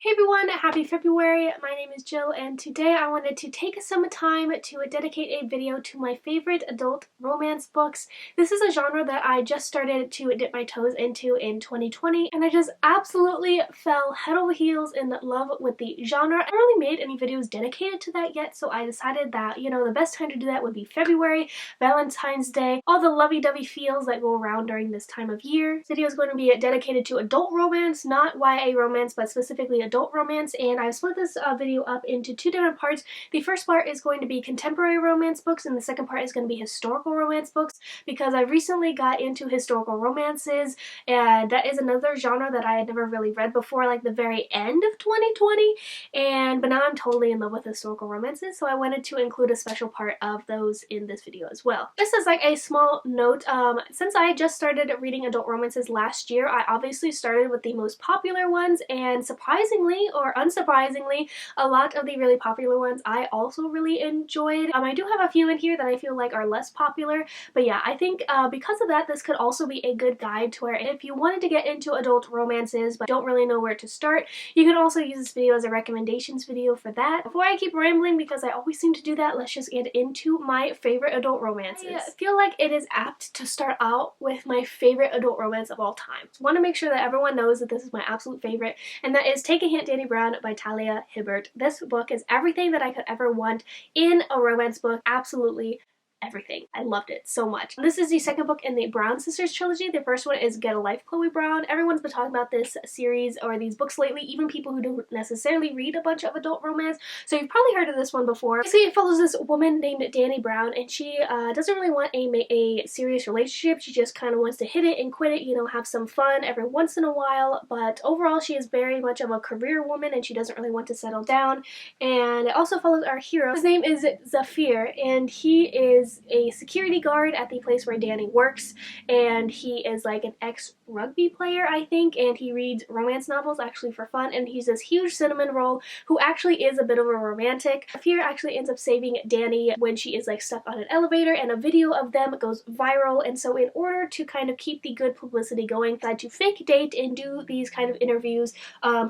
Hey everyone, happy February. My name is Jill and today I wanted to take some time to dedicate a video to my favorite adult romance books. This is a genre that I just started to dip my toes into in 2020 and I just absolutely fell head over heels in love with the genre. I haven't really made any videos dedicated to that yet, so I decided that, the best time to do that would be February, Valentine's Day, all the lovey-dovey feels that go around during this time of year. This video is going to be dedicated to adult romance, not YA romance, but specifically adult romance, and I've split this video up into two different parts. The first part is going to be contemporary romance books, and the second part is going to be historical romance books, because I recently got into historical romances, and that is another genre that I had never really read before, like the very end of 2020, but now I'm totally in love with historical romances, so I wanted to include a special part of those in this video as well. Just as like a small note, since I just started reading adult romances last year, I obviously started with the most popular ones, and surprisingly or unsurprisingly, a lot of the really popular ones I also really enjoyed. I do have a few in here that I feel like are less popular, but yeah, I think because of that, this could also be a good guide to where if you wanted to get into adult romances but don't really know where to start, you can also use this video as a recommendations video for that. Before I keep rambling, because I always seem to do that, let's just get into my favorite adult romances. I feel like it is apt to start out with my favorite adult romance of all time. I want to make sure that everyone knows that this is my absolute favorite, and that is Take a Hint, Danny Brown by Talia Hibbert. This book is everything that I could ever want in a romance book. Absolutely everything. I loved it so much. This is the second book in the Brown Sisters trilogy. The first one is Get a Life, Chloe Brown. Everyone's been talking about this series or these books lately, even people who don't necessarily read a bunch of adult romance, so you've probably heard of this one before. Basically, it follows this woman named Danny Brown, and she doesn't really want a serious relationship. She just kind of wants to hit it and quit it, have some fun every once in a while, but overall she is very much of a career woman and she doesn't really want to settle down. And it also follows our hero. His name is Zafir, and he is a security guard at the place where Danny works, and he is like an ex-rugby player, I think, and he reads romance novels actually for fun, and he's this huge cinnamon roll who actually is a bit of a romantic. Zafir actually ends up saving Danny when she is like stuck on an elevator, and a video of them goes viral, and so in order to kind of keep the good publicity going, they decide to fake date and do these kind of interviews,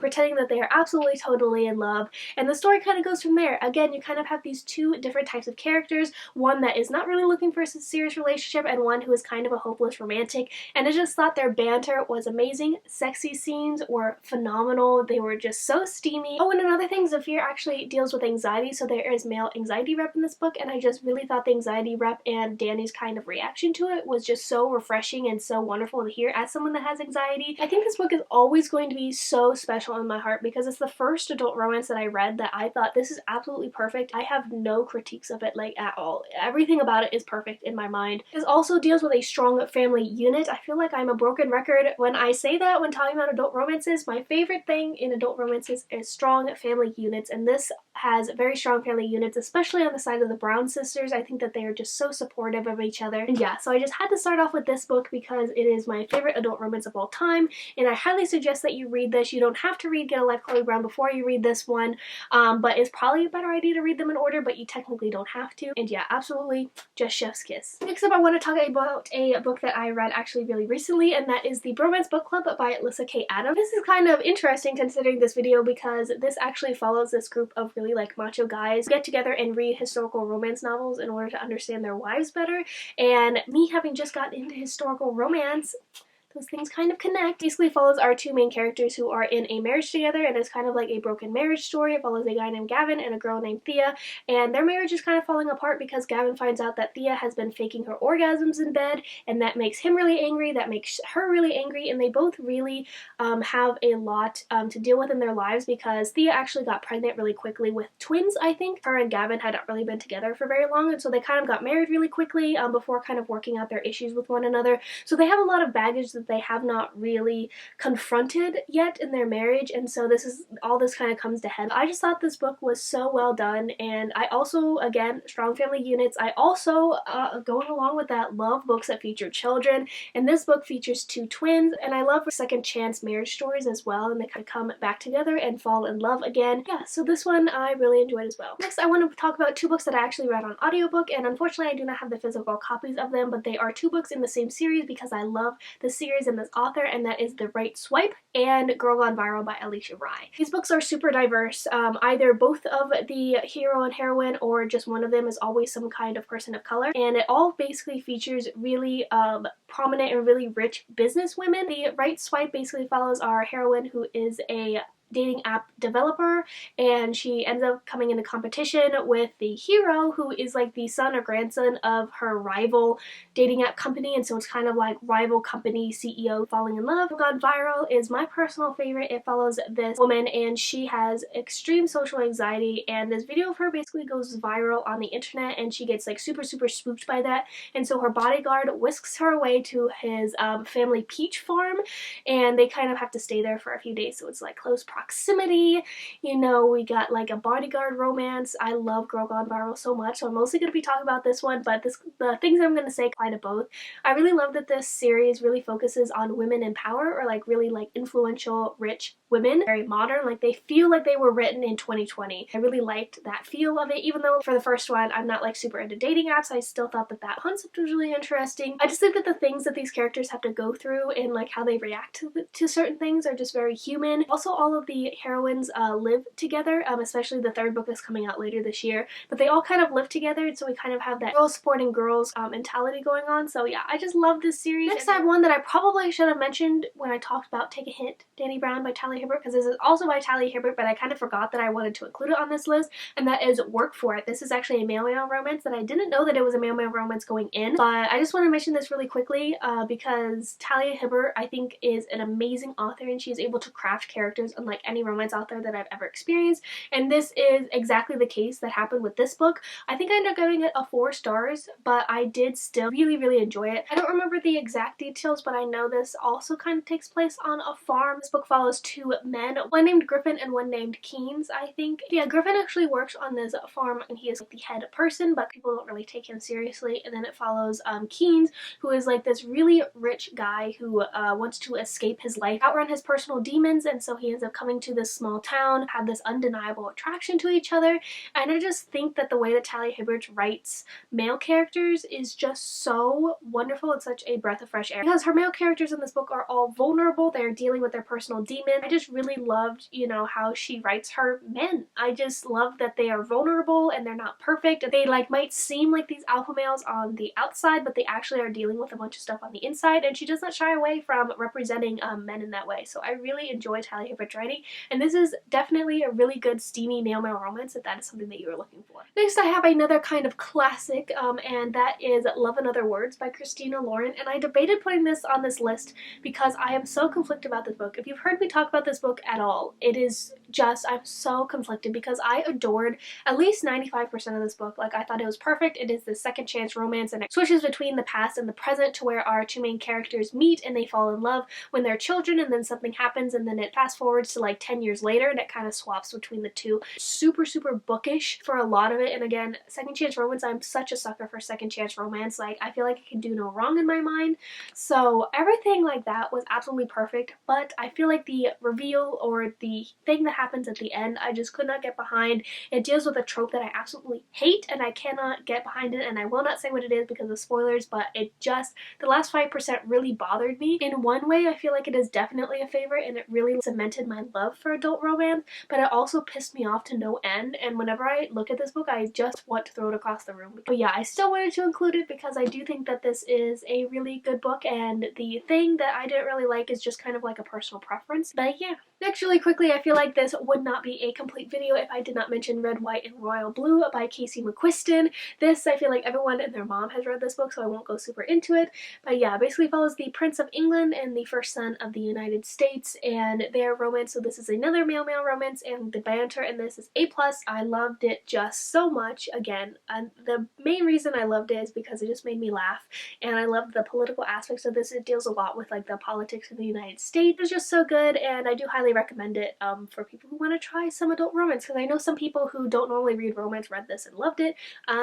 pretending that they are absolutely totally in love, and the story kind of goes from there. Again, you kind of have these two different types of characters, one that is not really looking for a serious relationship and one who is kind of a hopeless romantic, and I just thought their banter was amazing. Sexy scenes were phenomenal. They were just so steamy. Oh, and another thing, Zafir actually deals with anxiety, so there is male anxiety rep in this book, and I just really thought the anxiety rep and Danny's kind of reaction to it was just so refreshing and so wonderful to hear as someone that has anxiety. I think this book is always going to be so special in my heart because it's the first adult romance that I read that I thought this is absolutely perfect. I have no critiques of it like at all. Everything about it is perfect in my mind. This also deals with a strong family unit. I feel like I'm a broken record when I say that when talking about adult romances. My favorite thing in adult romances is strong family units, and this has very strong family units, especially on the side of the Brown sisters. I think that they are just so supportive of each other. And yeah, so I just had to start off with this book because it is my favorite adult romance of all time, and I highly suggest that you read this. You don't have to read Get a Life, Chloe Brown before you read this one, but it's probably a better idea to read them in order, but you technically don't have to. And yeah, absolutely just chef's kiss. Next up, I want to talk about a book that I read actually really recently, and that is the Bromance Book Club by Alyssa K. Adams. This is kind of interesting considering this video because this actually follows this group of really like macho guys who get together and read historical romance novels in order to understand their wives better, and me having just gotten into historical romance, those things kind of connect. Basically follows our two main characters who are in a marriage together, and it's kind of like a broken marriage story. It follows a guy named Gavin and a girl named Thea, and their marriage is kind of falling apart because Gavin finds out that Thea has been faking her orgasms in bed, and that makes him really angry, that makes her really angry, and they both really have a lot to deal with in their lives because Thea actually got pregnant really quickly with twins, I think. Her and Gavin had not really been together for very long, and so they kind of got married really quickly before kind of working out their issues with one another. So they have a lot of baggage that they have not really confronted yet in their marriage, and so all this kind of comes to head. I just thought this book was so well done, and I also, again, strong family units. I also, going along with that, love books that feature children, and this book features two twins, and I love second chance marriage stories as well, and they kind of come back together and fall in love again. Yeah, so this one I really enjoyed as well. Next, I want to talk about two books that I actually read on audiobook, and unfortunately I do not have the physical copies of them, but they are two books in the same series because I love the series series and this author, and that is The Right Swipe and Girl Gone Viral by Alicia Rye. These books are super diverse. Either both of the hero and heroine or just one of them is always some kind of person of color, and it all basically features really prominent and really rich business women. The Right Swipe basically follows our heroine, who is a dating app developer, and she ends up coming into competition with the hero, who is like the son or grandson of her rival dating app company, and so it's kind of like rival company CEO falling in love. Gone Viral is my personal favorite. It follows this woman, and she has extreme social anxiety, and this video of her basically goes viral on the internet, and she gets like super spooked by that, and so her bodyguard whisks her away to his family peach farm, and they kind of have to stay there for a few days, so it's like close proximity. You know, we got like a bodyguard romance. I love Girl Gone Viral so much, so I'm mostly going to be talking about this one, but the things I'm going to say apply to both. I really love that this series really focuses on women in power, or like really like influential, rich women. Very modern, like they feel like they were written in 2020. I really liked that feel of it, even though for the first one I'm not like super into dating apps. I still thought that concept was really interesting. I just think that the things that these characters have to go through and like how they react to certain things are just very human. Also, all of the heroines live together, especially the third book is coming out later this year, but they all kind of live together, and so we kind of have that girls supporting girls mentality going on. So yeah, I just love this series. Next I have one that I probably should have mentioned when I talked about Take a Hint, Danny Brown by Talia Hibbert, because this is also by Talia Hibbert, but I kind of forgot that I wanted to include it on this list, and that is Work For It. This is actually a male-male romance, and I didn't know that it was a male-male romance going in, but I just want to mention this really quickly because Talia Hibbert, I think, is an amazing author, and she is able to craft characters unlike any romance author that I've ever experienced, and this is exactly the case that happened with this book. I think I ended up giving it a 4 stars, but I did still really enjoy it. I don't remember the exact details, but I know this also kind of takes place on a farm. This book follows 2 men, one named Griffin and one named Keynes, I think. Yeah, Griffin actually works on this farm, and he is like the head person, but people don't really take him seriously. And then it follows Keynes, who is like this really rich guy who wants to escape his life, outrun his personal demons, and so he ends up coming to this small town, have this undeniable attraction to each other. And I just think that the way that Talia Hibbert writes male characters is just so wonderful. It's such a breath of fresh air, because her male characters in this book are all vulnerable. They're dealing with their personal demon. I just really loved, you know, how she writes her men. I just love that they are vulnerable and they're not perfect. They like might seem like these alpha males on the outside, but they actually are dealing with a bunch of stuff on the inside, and she does not shy away from representing men in that way. So I really enjoy Talia Hibbert's writing, and this is definitely a really good steamy male-male romance if that is something that you are looking for. Next I have another kind of classic, and that is Love in Other Words by Christina Lauren, and I debated putting this on this list because I am so conflicted about this book. If you've heard me talk about this book at all, it is just, I'm so conflicted because I adored at least 95% of this book. Like, I thought it was perfect. It is the second chance romance, and it switches between the past and the present to where our 2 main characters meet and they fall in love when they're children, and then something happens, and then it fast forwards to like 10 years later, and it kind of swaps between the two. Super bookish for a lot of it, and again, second chance romance, I'm such a sucker for second chance romance. Like, I feel like it can do no wrong in my mind, so everything like that was absolutely perfect, but I feel like the reveal or the thing that happens at the end, I just could not get behind. It deals with a trope that I absolutely hate, and I cannot get behind it, and I will not say what it is because of spoilers, but it just, the last 5% really bothered me. In one way, I feel like it is definitely a favorite, and it really cemented my love for adult romance, but it also pissed me off to no end, and whenever I look at this book, I just want to throw it across the room. But yeah, I still wanted to include it because I do think that this is a really good book, and the thing that I didn't really like is just kind of like a personal preference. But yeah. Next, really quickly, I feel like this would not be a complete video if I did not mention Red, White, and Royal Blue by Casey McQuiston. This, I feel like everyone and their mom has read this book, so I won't go super into it. But yeah, basically follows the Prince of England and the first son of the United States and their romance. So this is another male-male romance, and the banter in this is A+. I loved it just so much. Again, and the main reason I loved it is because it just made me laugh, and I loved the political aspects of this. It deals a lot with like the politics of the United States. It's just so good, and I do highly recommend it for people who want to try some adult romance, because I know some people who don't normally read romance read this and loved it.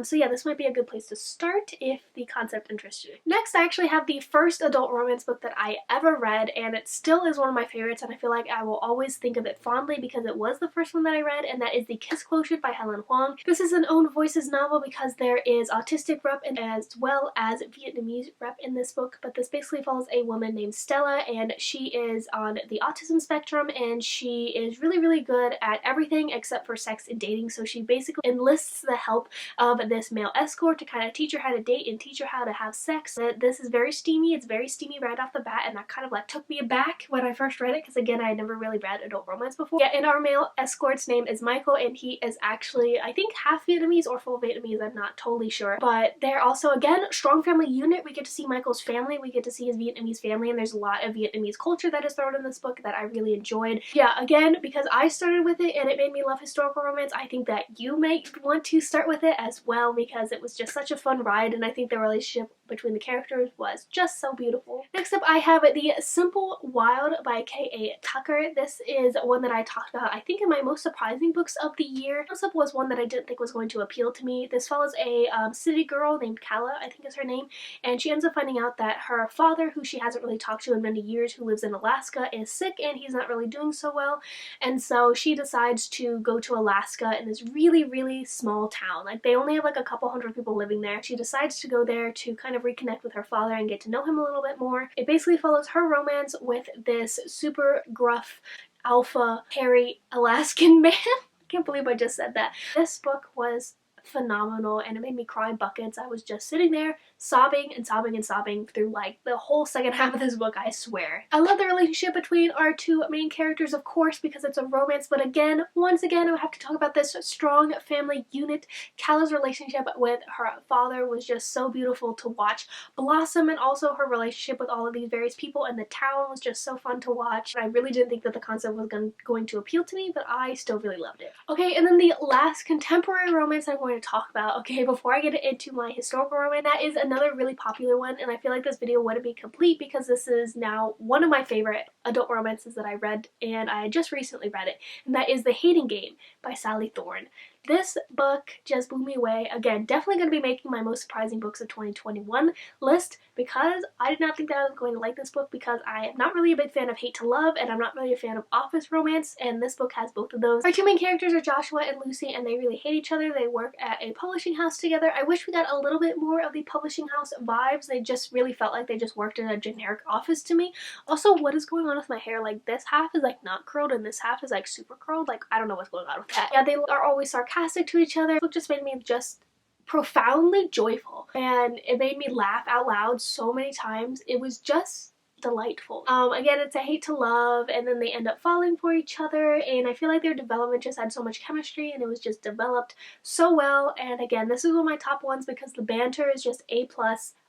So yeah, this might be a good place to start if the concept interests you. Next, I actually have the first adult romance book that I ever read, and it still is one of my favorites, and I feel like I will always always think of it fondly because it was the first one that I read, and that is The Kiss Quotient by Helen Huang. This is an own voices novel because there is autistic rep and as well as Vietnamese rep in this book, but this basically follows a woman named Stella, and she is on the autism spectrum, and she is really good at everything except for sex and dating. So she basically enlists the help of this male escort to kind of teach her how to date and teach her how to have sex. This is very steamy. It's very steamy right off the bat, and that kind of like took me aback when I first read it because again, I had never really read adult romance before. Yeah, and our male escort's name is Michael, and he is actually, I think, half Vietnamese or full Vietnamese. I'm not totally sure, but they're also, again, strong family unit. We get to see Michael's family, we get to see his Vietnamese family, and there's a lot of Vietnamese culture that is thrown in this book that I really enjoyed. Yeah, again, because I started with it and it made me love historical romance, I think that you may want to start with it as well because it was just such a fun ride, and I think the relationship between the characters was just so beautiful. Next up, I have The Simple Wild by K.A. Tucker. This is one that I talked about, I think, in my most surprising books of the year. This was one that I didn't think was going to appeal to me. This follows a city girl named Kala, I think is her name, and she ends up finding out that her father, who she hasn't really talked to in many years, who lives in Alaska, is sick and he's not really doing so well, and so she decides to go to Alaska in this really small town. Like, they only have like a couple hundred people living there. She decides to go there to kind of reconnect with her father and get to know him a little bit more. It basically follows her romance with this super gruff, alpha, hairy Alaskan man. I can't believe I just said that. This book was phenomenal and it made me cry buckets. I was just sitting there sobbing and sobbing and sobbing through like the whole second half of this book, I swear. I love the relationship between our two main characters, of course, because it's a romance, but again, once again, I would have to talk about this strong family unit. Kala's relationship with her father was just so beautiful to watch blossom, and also her relationship with all of these various people in the town was just so fun to watch. I really didn't think that the concept was going to appeal to me, but I still really loved it. Okay, and then the last contemporary romance I'm going to talk about, okay, before I get into my historical romance, that is another really popular one, and I feel like this video wouldn't be complete because this is now one of my favorite adult romances that I read, and I just recently read it, and that is The Hating Game by Sally Thorne. This book just blew me away. Again, definitely going to be making my most surprising books of 2021 list because I did not think that I was going to like this book because I am not really a big fan of hate to love and I'm not really a fan of office romance, and this book has both of those. Our two main characters are Joshua and Lucy, and they really hate each other. They work at a publishing house together. I wish we got a little bit more of the publishing house vibes. They just really felt like they just worked in a generic office to me. Also, what is going on with my hair? Like, this half is like not curled and this half is like super curled. Like, I don't know what's going on with that. Yeah, they are always sarcastic to each other. The book just made me just profoundly joyful, and it made me laugh out loud so many times. It was just delightful. Again, it's a hate to love, and then they end up falling for each other, and I feel like their development just had so much chemistry and it was just developed so well. And again, this is one of my top ones because the banter is just A+.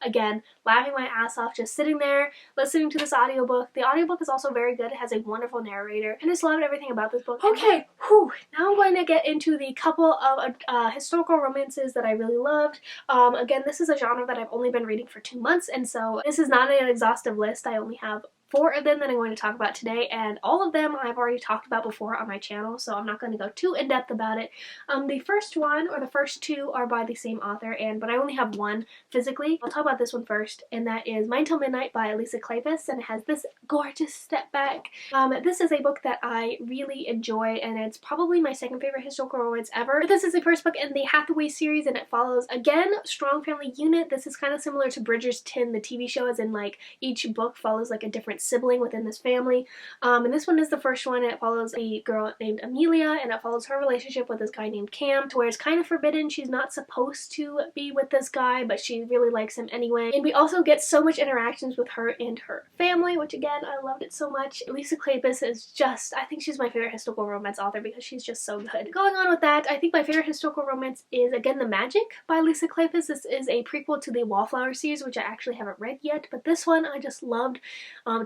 Again, laughing my ass off just sitting there listening to this audiobook. The audiobook is also very good. It has a wonderful narrator. I just loved everything about this book. Okay, now I'm going to get into the couple of historical romances that I really loved. Again, this is a genre that I've only been reading for 2 months, and so this is not an exhaustive list. I only have 4 of them that I'm going to talk about today, and all of them I've already talked about before on my channel, so I'm not going to go too in-depth about it. The first one, or the first 2, are by the same author, but I only have 1 physically. I'll talk about this one first, and that is Mine Till Midnight by Lisa Kleypas, and it has this gorgeous step back. This is a book that I really enjoy, and it's probably my second favorite historical romance ever. But this is the first book in the Hathaway series, and it follows, again, strong family unit. This is kind of similar to Bridgerton, the TV show, as in like each book follows like a different sibling within this family. And this one is the first one. It follows a girl named Amelia, and it follows her relationship with this guy named Cam, to where it's kind of forbidden. She's not supposed to be with this guy, but she really likes him anyway. And we also get so much interactions with her and her family, which again, I loved it so much. Lisa Kleypas is just, I think she's my favorite historical romance author because she's just so good. Going on with that, I think my favorite historical romance is, again, The Magic by Lisa Kleypas. This is a prequel to the Wallflower series, which I actually haven't read yet, but this one I just loved.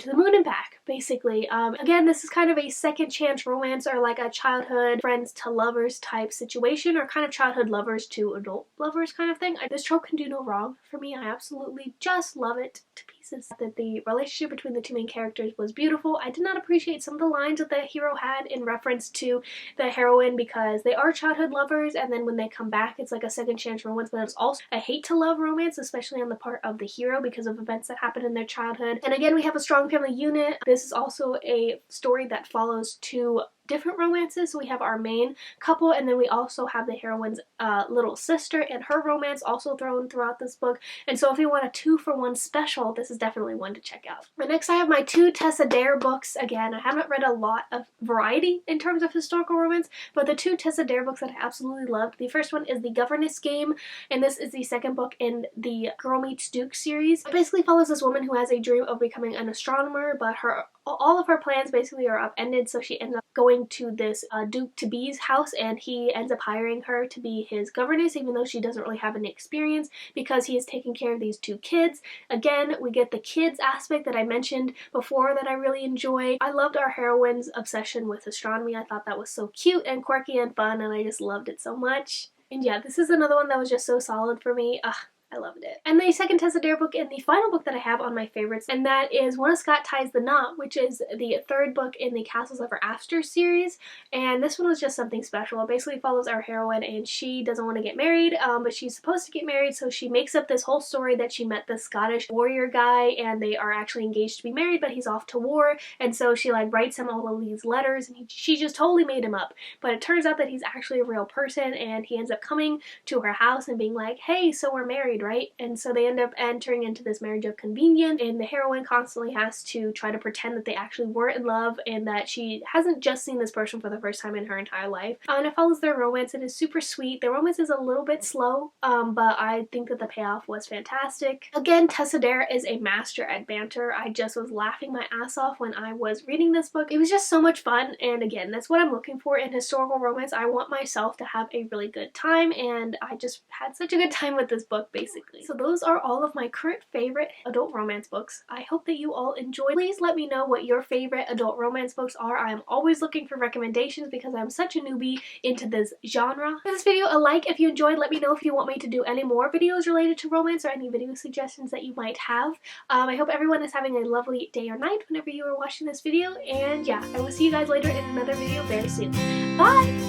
To the Moon and Back, basically. Again, this is kind of a second chance romance, or like a childhood friends to lovers type situation, or kind of childhood lovers to adult lovers kind of thing. This trope can do no wrong for me. I absolutely just love it to pieces. pieces. That the relationship between the two main characters was beautiful. I did not appreciate some of the lines that the hero had in reference to the heroine because they are childhood lovers, and then when they come back it's like a second chance romance, but it's also a hate to love romance, especially on the part of the hero because of events that happened in their childhood. And again, we have a strong family unit. This is also a story that follows two different romances. So we have our main couple, and then we also have the heroine's little sister and her romance also thrown throughout this book. And so if you want a 2-for-1 special, this is definitely one to check out. But next I have my 2 Tessa Dare books. Again, I haven't read a lot of variety in terms of historical romance, but the 2 Tessa Dare books that I absolutely loved. The first one is The Governess Game, and this is the second book in the Girl Meets Duke series. It basically follows this woman who has a dream of becoming an astronomer, but all of her plans basically are upended, so she ends up going to this Duke-to-be's house, and he ends up hiring her to be his governess, even though she doesn't really have any experience because he is taking care of these 2 kids. Again, we get the kids aspect that I mentioned before that I really enjoy. I loved our heroine's obsession with astronomy. I thought that was so cute and quirky and fun, and I just loved it so much. And yeah, this is another one that was just so solid for me. I loved it. And the second Tessa Dare book and the final book that I have on my favorites, and that is One of Scott Ties the Knot, which is the 3rd book in the Castles Ever After series. And this one was just something special. It basically follows our heroine, and she doesn't want to get married, but she's supposed to get married, so she makes up this whole story that she met this Scottish warrior guy, and they are actually engaged to be married, but he's off to war, and so she like writes him all of these letters, and she just totally made him up. But it turns out that he's actually a real person, and he ends up coming to her house and being like, hey, so we're married, right? And so they end up entering into this marriage of convenience, and the heroine constantly has to try to pretend that they actually were in love and that she hasn't just seen this person for the first time in her entire life. And it follows their romance. It is super sweet. The romance is a little bit slow, but I think that the payoff was fantastic. Again, Tessa Dare is a master at banter. I just was laughing my ass off when I was reading this book. It was just so much fun, and again, that's what I'm looking for in historical romance. I want myself to have a really good time, and I just had such a good time with this book, basically. So those are all of my current favorite adult romance books. I hope that you all enjoyed. Please let me know what your favorite adult romance books are. I am always looking for recommendations because I'm such a newbie into this genre. Give this video a like if you enjoyed. Let me know if you want me to do any more videos related to romance or any video suggestions that you might have. I hope everyone is having a lovely day or night whenever you are watching this video, and yeah, I will see you guys later in another video very soon. Bye!